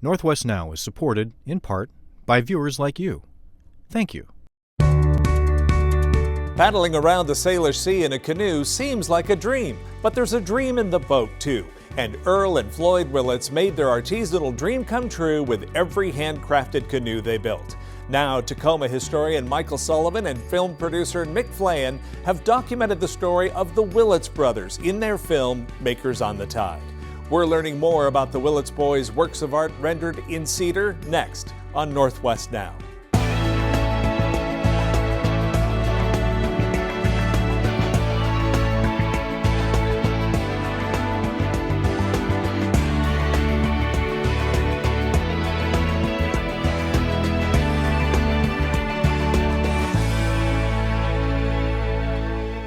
Northwest Now is supported, in part, by viewers like you. Thank you. Paddling around the Salish Sea in a canoe seems like a dream, but there's a dream in the boat too. And Earl and Floyd Willits made their artisanal dream come true with every handcrafted canoe they built. Now, Tacoma historian Michael Sullivan and film producer Mick Flahan have documented the story of the Willits Brothers in their film, Makers on the Tide. We're learning more about the Willits boys' works of art rendered in cedar next on Northwest Now.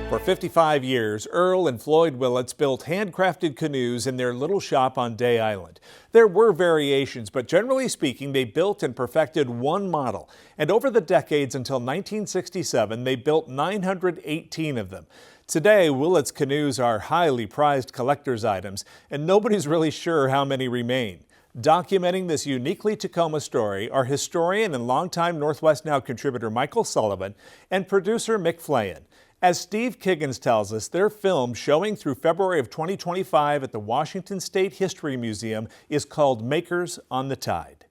For 55 years, Earl and Floyd Willits built handcrafted canoes in their little shop on Day Island. There were variations, but generally speaking, they built and perfected one model. And over the decades until 1967, they built 918 of them. Today, Willits canoes are highly prized collector's items, and nobody's really sure how many remain. Documenting this uniquely Tacoma story are historian and longtime Northwest Now contributor Michael Sullivan and producer Mick Flahan. As Steve Kiggins tells us, their film showing through February of 2025 at the Washington State History Museum is called Makers on the Tide.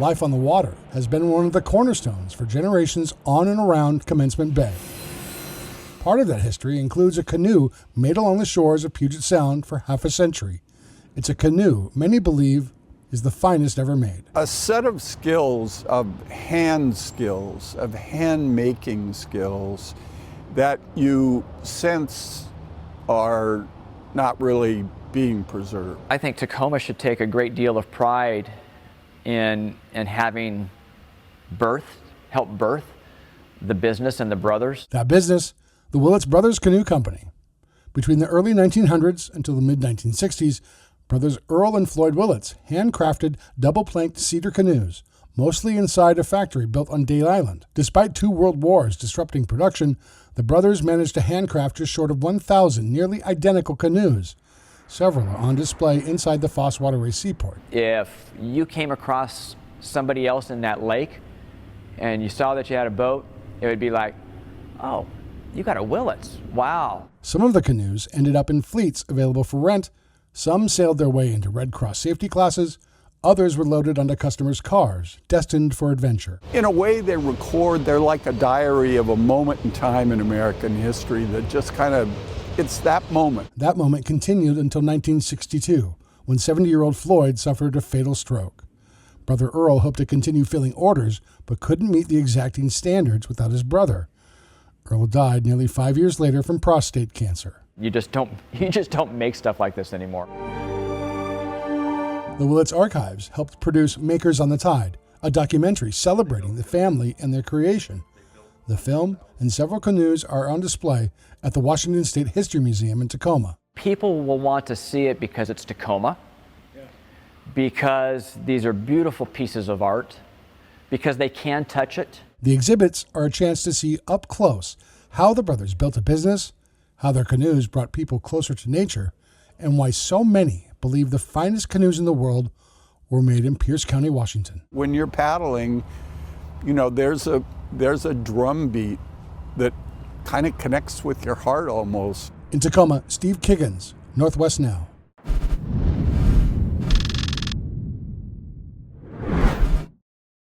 Life on the water has been one of the cornerstones for generations on and around Commencement Bay. Part of that history includes a canoe made along the shores of Puget Sound for half a century. It's a canoe many believe is the finest ever made. A set of skills, of hand-making skills that you sense are not really being preserved. I think Tacoma should take a great deal of pride in having help birth the business and the brothers. That business, the Willits Brothers Canoe Company. Between the early 1900s until the mid-1960s, brothers Earl and Floyd Willits handcrafted double-planked cedar canoes, mostly inside a factory built on Day Island. Despite 2 world wars disrupting production, the brothers managed to handcraft just short of 1,000 nearly identical canoes. Several are on display inside the Foss Waterway Seaport. If you came across somebody else in that lake and you saw that you had a boat, it would be like, oh, you got a Willits, wow. Some of the canoes ended up in fleets available for rent. Some sailed their way into Red Cross safety classes. Others were loaded onto customers' cars, destined for adventure. In a way, they're like a diary of a moment in time in American history that just it's that moment. That moment continued until 1962, when 70-year-old Floyd suffered a fatal stroke. Brother Earl hoped to continue filling orders, but couldn't meet the exacting standards without his brother. Earl died nearly 5 years later from prostate cancer. You just don't make stuff like this anymore. The Willits Archives helped produce Makers on the Tide, a documentary celebrating the family and their creation. The film and several canoes are on display at the Washington State History Museum in Tacoma. People will want to see it because it's Tacoma, because these are beautiful pieces of art, because they can touch it. The exhibits are a chance to see up close how the brothers built a business, how their canoes brought people closer to nature, and why so many believe the finest canoes in the world were made in Pierce County, Washington. When you're paddling, there's a drum beat that kind of connects with your heart almost. In Tacoma, Steve Kiggins, Northwest Now.